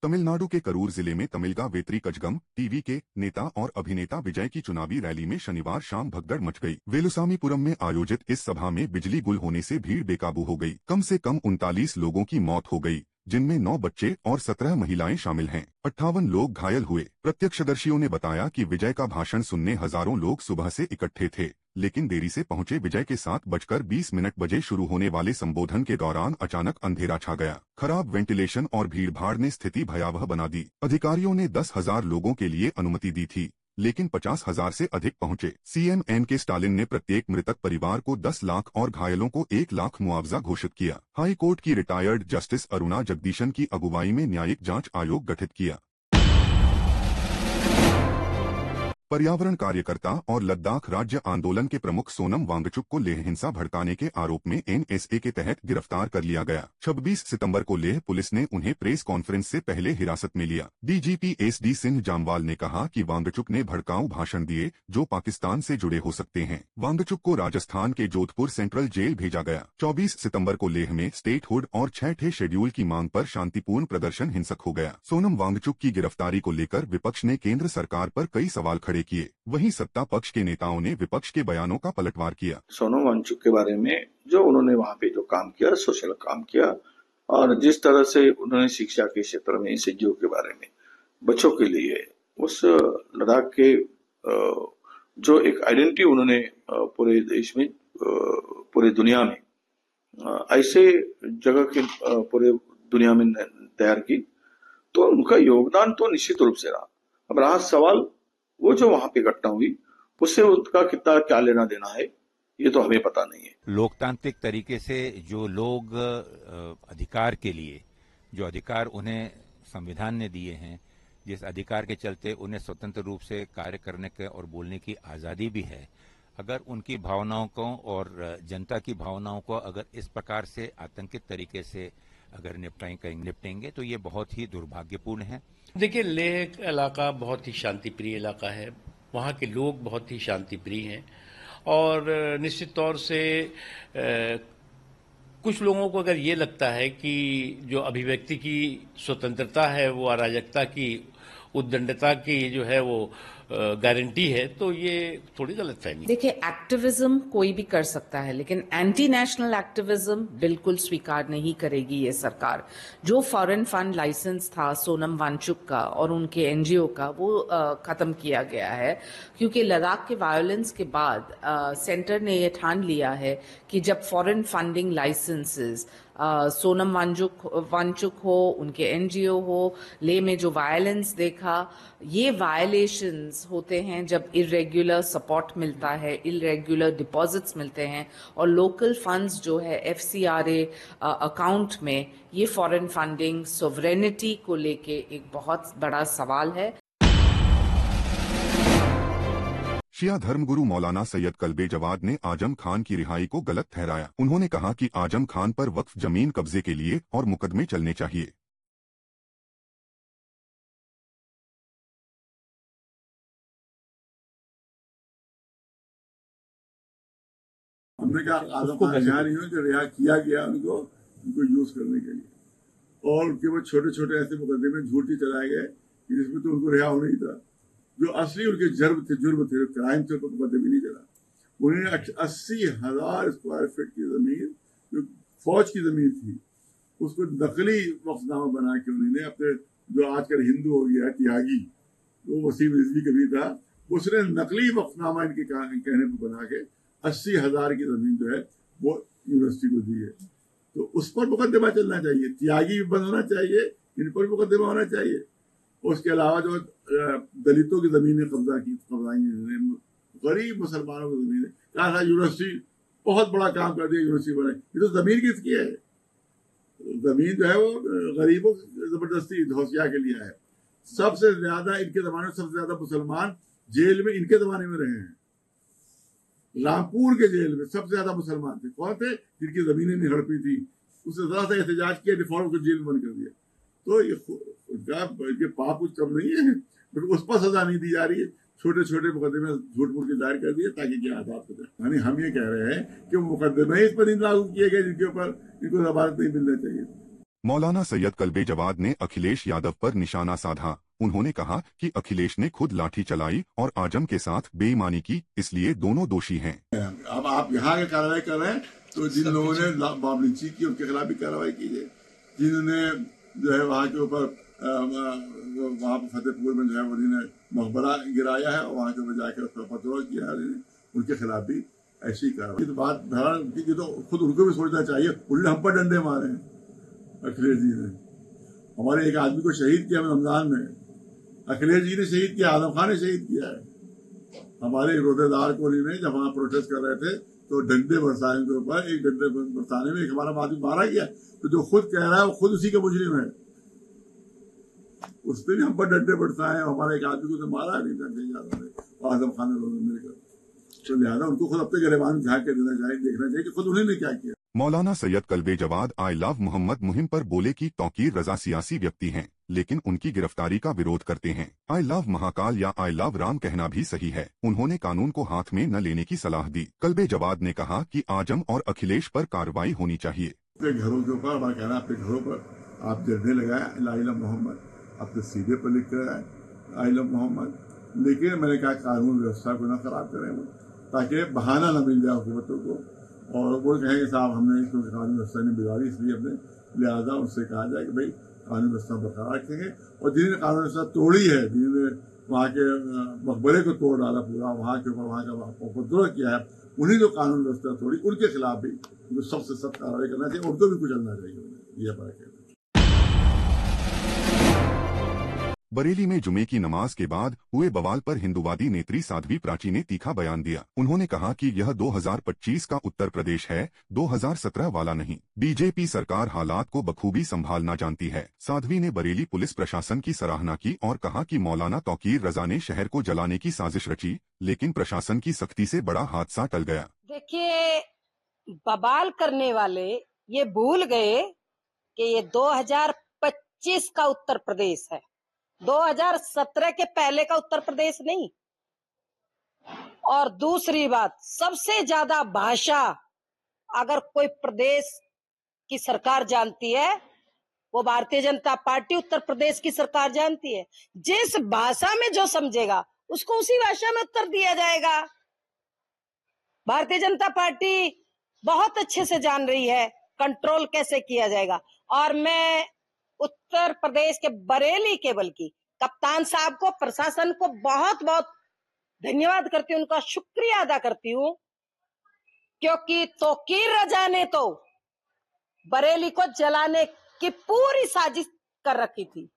तमिलनाडु के करूर जिले में तमिलगा वेत्री कजगम टीवी के नेता और अभिनेता विजय की चुनावी रैली में शनिवार शाम भगदड़ मच गई। वेलुसामीपुरम में आयोजित इस सभा में बिजली गुल होने से भीड़ बेकाबू हो गई। कम से कम 39 लोगों की मौत हो गई, जिनमें 9 बच्चे और 17 महिलाएं शामिल हैं। 58 लोग घायल हुए। प्रत्यक्षदर्शियों ने बताया कि विजय का भाषण सुनने हजारों लोग सुबह से इकट्ठे थे, लेकिन देरी से पहुंचे विजय के 7:20 बजे शुरू होने वाले संबोधन के दौरान अचानक अंधेरा छा गया। खराब वेंटिलेशन और भीड़भाड़ ने स्थिति भयावह बना दी। अधिकारियों ने 10,000 लोगों के लिए अनुमति दी थी, लेकिन 50,000 से अधिक पहुंचे। CM NK. स्टालिन ने प्रत्येक मृतक परिवार को 10 लाख और घायलों को 1 लाख मुआवजा घोषित किया। हाई कोर्ट की रिटायर्ड जस्टिस अरुणा जगदीशन की अगुवाई में न्यायिक जांच आयोग गठित किया। पर्यावरण कार्यकर्ता और लद्दाख राज्य आंदोलन के प्रमुख सोनम वांगचुक को लेह हिंसा भड़काने के आरोप में एनएसए के तहत गिरफ्तार कर लिया गया। 26 सितंबर को लेह पुलिस ने उन्हें प्रेस कॉन्फ्रेंस से पहले हिरासत में लिया। डीजीपी एसडी सिंह जामवाल ने कहा कि वांगचुक ने भड़काऊ भाषण दिए जो पाकिस्तान से जुड़े हो सकते हैं। वांगचुक को राजस्थान के जोधपुर सेंट्रल जेल भेजा गया। 24 सितंबर को लेह में स्टेटहुड और 6ठे शेड्यूल की मांग पर शांतिपूर्ण प्रदर्शन हिंसक हो गया। सोनम वांगचुक की गिरफ्तारी को लेकर विपक्ष ने केंद्र सरकार पर कई सवाल खड़े किए। वहीं सत्ता पक्ष के नेताओं ने विपक्ष के बयानों का पलटवार किया। सोनम वांगचुक के बारे में जो उन्होंने वहां पे जो काम किया, सोशल काम किया, और जिस तरह से उन्होंने शिक्षा के क्षेत्र में एसएचजीओ के बारे में बच्चों के लिए उस लद्दाख के जो एक आइडेंटिटी उन्होंने पूरे देश में, पूरे दुनिया में ऐसे जगह की पूरे दुनिया में तैयार की, तो उनका योगदान तो निश्चित रूप से रहा। अब रहा सवाल वो जो वहां पे घटना हुई उससे उनका कितना क्या लेना देना है, ये तो हमें पता नहीं है। लोकतांत्रिक तरीके से जो लोग अधिकार के लिए, जो अधिकार उन्हें संविधान ने दिए हैं, जिस अधिकार के चलते उन्हें स्वतंत्र रूप से कार्य करने के और बोलने की आज़ादी भी है, अगर उनकी भावनाओं को और जनता की भावनाओं को अगर इस प्रकार से आतंकित तरीके से अगर निपटेंगे तो ये बहुत ही दुर्भाग्यपूर्ण है। देखिए, लेह इलाका बहुत ही शांतिप्रिय इलाका है, वहाँ के लोग बहुत ही शांतिप्रिय हैं और निश्चित तौर से कुछ लोगों को अगर ये लगता है कि जो अभिव्यक्ति की स्वतंत्रता है वो अराजकता की, उद्दंडता की जो है वो गारंटी है, तो ये थोड़ी गलतफहमी। देखिए, एक्टिविज्म कोई भी कर सकता है, लेकिन एंटी नेशनल एक्टिविज्म बिल्कुल स्वीकार नहीं करेगी ये सरकार। जो फॉरेन फंड लाइसेंस था सोनम वांगचुक का और उनके एनजीओ का, वो खत्म किया गया है, क्योंकि लद्दाख के वायलेंस के बाद सेंटर ने ये ठान लिया है कि जब foreign funding licenses Sonam Wangchuk हो, उनके एनजीओ हो, लेह में जो वायलेंस देखा, ये वायलेशंस होते हैं जब इरेगुलर सपोर्ट मिलता है, इरेगुलर डिपॉजिट्स मिलते हैं और लोकल फंड्स जो है एफसीआरए अकाउंट में, ये फॉरेन फंडिंग सोवरेनिटी को लेके एक बहुत बड़ा सवाल है। शिया धर्मगुरु मौलाना सैयद कल्बे जवाद ने आजम खान की रिहाई को गलत ठहराया। उन्होंने कहा कि आजम खान पर वक्फ जमीन कब्जे के लिए और मुकदमे चलने चाहिए। हमने कहा आजम खान रिहा नहीं हो, जो रिहा किया गया उनको यूज करने के लिए, और उनके वो छोटे छोटे ऐसे मुकदमे झूठी चलाए गए जिसमें तो उनको रिहा होना ही था। जो असली उनके जुर्म थे, क्राइम थे, तो मुकदमे नहीं चला। उन्होंने 80,000 स्क्वायर फीट की जमीन जो फौज की जमीन थी, उसको नकली वक्फनामा बना के उन्होंने अपने, जो आजकल हिंदू हो गया त्यागी, वो वसीम रिजवी कभी था, उसने नकली वक्फनामा इनके कहने पर बना के 80,000 की जमीन जो है वो यूनिवर्सिटी को दी है। तो उस पर मुकदमा चलना चाहिए, त्यागी भी बंद होना चाहिए, इन पर मुकदमा होना चाहिए। उसके अलावा जो दलितों की जमीनें कब्जाई, गरीब मुसलमानों की जमीनें, कहा था यूनिवर्सिटी, बहुत बड़ा काम कर दिया यूनिवर्सिटी बनाई, ये तो जमीन किसकी है? जमीन जो है वो गरीबों जबरदस्ती धौसिया के लिए है। सबसे ज्यादा इनके जमाने में सबसे ज्यादा मुसलमान जेल में इनके जमाने में रहे हैं। रामपुर के जेल में सबसे ज्यादा मुसलमान थे। कौन थे? जिनकी जमीनें नहीं हड़पी थी, उससे ज्यादा एहतजाज किया, रिफॉर्म को जेल में बंद कर दिया। तो ये पाप कुछ कम नहीं है, बट उस पर सजा नहीं दी जा रही है। छोटे छोटे मुकदमे झूठ मूठ के दायर कर दिए ताकि क्या आजाद हो जाए। यानी हम ये कह रहे हैं कि मुकदमे इस पर नहीं लागू किए गए जिनके ऊपर इनको जमानत नहीं मिलना चाहिए। मौलाना सैयद कल्बे जवाद ने अखिलेश यादव पर निशाना साधा। उन्होंने कहा कि अखिलेश ने खुद लाठी चलाई और आजम के साथ बेईमानी की, इसलिए दोनों दोषी हैं। अब आप यहाँ की कार्रवाई कर रहे हैं तो जिन लोगों ने मामलिंची की उनके खिलाफ भी कार्रवाई कीजिए। जिन्होंने जो है वहाँ के ऊपर वहाँ पर फतेहपुर में जो है उन्होंने मकबरा गिराया है और वहाँ के ऊपर जाकर उसका पथरोल किया है, उनके खिलाफ भी ऐसी कार्रवाई। तो बात भरण की तो खुद उनको भी सोचना चाहिए। उन्होंने हम पर डंडे मारे हैं अखिलेश जी ने। हमारे एक आदमी को शहीद किया रमजान में, अखिलेश जी ने शहीद किया, आजम खान ने शहीद किया है। हमारे एक रोजेदार को ने जब वहां प्रोटेस्ट कर रहे थे तो डंडे बरसाए उनके ऊपर। एक डंडे बरसाने में एक हमारा आदमी मारा गया। तो जो खुद कह रहा है वो खुद उसी के मुजरिम है। उसने भी हम पर डंडे बरसाए, हमारे एक आदमी को तो मारा नहीं डंडे आजम खान ने मिलकर। तो लिहाजा उनको खुद अपने गिरबान झाँक के देना चाहिए, देखना चाहिए कि खुद उन्होंने क्या किया। मौलाना सैयद कल्बे जवाद आई लव मोहम्मद मुहिम पर बोले कि तौकीर रजा सियासी व्यक्ति हैं, लेकिन उनकी गिरफ्तारी का विरोध करते हैं। आई लव महाकाल या आई लव राम कहना भी सही है। उन्होंने कानून को हाथ में न लेने की सलाह दी। कल्बे जवाद ने कहा कि आजम और अखिलेश पर कार्रवाई होनी चाहिए। अपने घरों के ऊपर हमारा कहना, अपने घरों पर आप झंडे लगाए आई लव मोहम्मद, अपने सीधे पर लिख कर आए आई लव मोहम्मद। लेकिन मैंने कहा कानून व्यवस्था को न खराब करें, ताकि बहाना न मिल जाए हुकूमतों को और वो कहेंगे साहब हमने इसको कानून व्यवस्था नहीं बिगाड़ी, इसलिए हमने लिहाजा उनसे कहा जाए कि भाई कानून व्यवस्था बरकरार रखेंगे। और जिन्होंने कानून व्यवस्था तोड़ी है, जिन्होंने वहाँ के मकबरे को तोड़ डाला पूरा, वहाँ के ऊपर वहाँ का उपद्रव किया है, उन्हीं जो कानून व्यवस्था तोड़ी उनके खिलाफ भी उनको सबसे सख्त कार्रवाई करना चाहिए, उनको भी कुचलना चाहिए। यह बात है। बरेली में जुमे की नमाज के बाद हुए बवाल पर हिंदूवादी नेत्री साध्वी प्राची ने तीखा बयान दिया। उन्होंने कहा कि यह 2025 का उत्तर प्रदेश है, 2017 वाला नहीं। बीजेपी सरकार हालात को बखूबी संभालना जानती है। साध्वी ने बरेली पुलिस प्रशासन की सराहना की और कहा कि मौलाना तौकीर रजा ने शहर को जलाने की साजिश रची, लेकिन प्रशासन की सख्ती से बड़ा हादसा टल गया। देखिए, बवाल करने वाले ये भूल गए कि ये 2025 का उत्तर प्रदेश है, 2017 के पहले का उत्तर प्रदेश नहीं। और दूसरी बात, सबसे ज्यादा भाषा अगर कोई प्रदेश की सरकार जानती है वो भारतीय जनता पार्टी उत्तर प्रदेश की सरकार जानती है। जिस भाषा में जो समझेगा उसको उसी भाषा में उत्तर दिया जाएगा। भारतीय जनता पार्टी बहुत अच्छे से जान रही है कंट्रोल कैसे किया जाएगा। और मैं उत्तर प्रदेश के बरेली केबल की कप्तान साहब को, प्रशासन को बहुत बहुत धन्यवाद करती हूँ, उनका शुक्रिया अदा करती हूँ, क्योंकि तौकीर रजा ने तो बरेली को जलाने की पूरी साजिश कर रखी थी।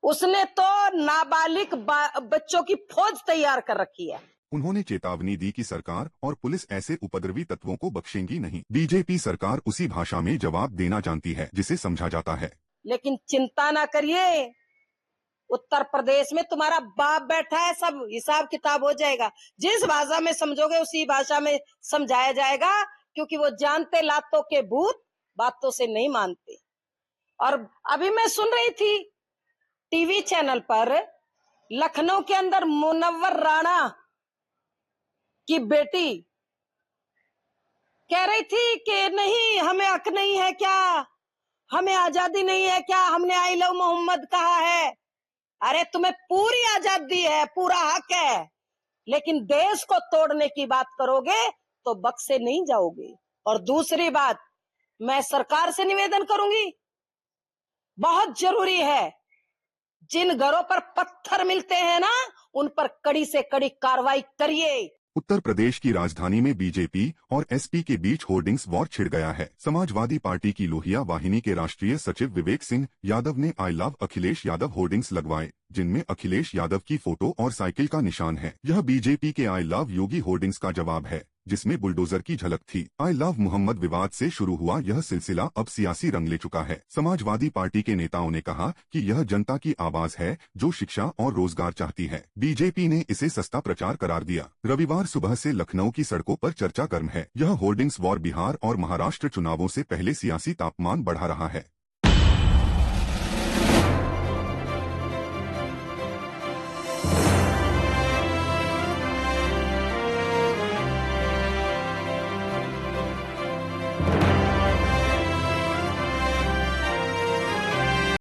उसने तो नाबालिग बच्चों की फौज तैयार कर रखी है। उन्होंने चेतावनी दी कि सरकार और पुलिस ऐसे उपद्रवी तत्वों को बख्शेंगी नहीं। बीजेपी सरकार उसी भाषा में जवाब देना जानती है जिसे समझा जाता है। लेकिन चिंता ना करिए, उत्तर प्रदेश में तुम्हारा बाप बैठा है, सब हिसाब किताब हो जाएगा। जिस भाषा में समझोगे उसी भाषा में समझाया जाएगा, क्योंकि वो जानते लातों के भूत बातों से नहीं मानते। और अभी मैं सुन रही थी टीवी चैनल पर, लखनऊ के अंदर मुनव्वर राणा की बेटी कह रही थी कि नहीं, हमें हक नहीं है क्या, हमें आजादी नहीं है क्या, हमने आई लव मोहम्मद कहा है। अरे तुम्हें पूरी आजादी है, पूरा हक है, लेकिन देश को तोड़ने की बात करोगे तो बख्शे नहीं जाओगे। और दूसरी बात, मैं सरकार से निवेदन करूंगी, बहुत जरूरी है, जिन घरों पर पत्थर मिलते हैं ना, उन पर कड़ी से कड़ी कार्रवाई करिए। उत्तर प्रदेश की राजधानी में बीजेपी और एसपी के बीच होर्डिंग्स वॉर छिड़ गया है। समाजवादी पार्टी की लोहिया वाहिनी के राष्ट्रीय सचिव विवेक सिंह यादव ने I love Akhilesh Yadav hoardings लगवाए, जिनमें अखिलेश यादव की फोटो और साइकिल का निशान है। यह बीजेपी के आई लव योगी होर्डिंग्स का जवाब है, जिसमें बुलडोजर की झलक थी। आई लव मोहम्मद विवाद से शुरू हुआ यह सिलसिला अब सियासी रंग ले चुका है। समाजवादी पार्टी के नेताओं ने कहा कि यह जनता की आवाज है जो शिक्षा और रोजगार चाहती है। बीजेपी ने इसे सस्ता प्रचार करार दिया। रविवार सुबह से लखनऊ की सड़कों पर चर्चा गर्म है। यह होर्डिंग्स वॉर बिहार और महाराष्ट्र चुनावों से पहले सियासी तापमान बढ़ा रहा है।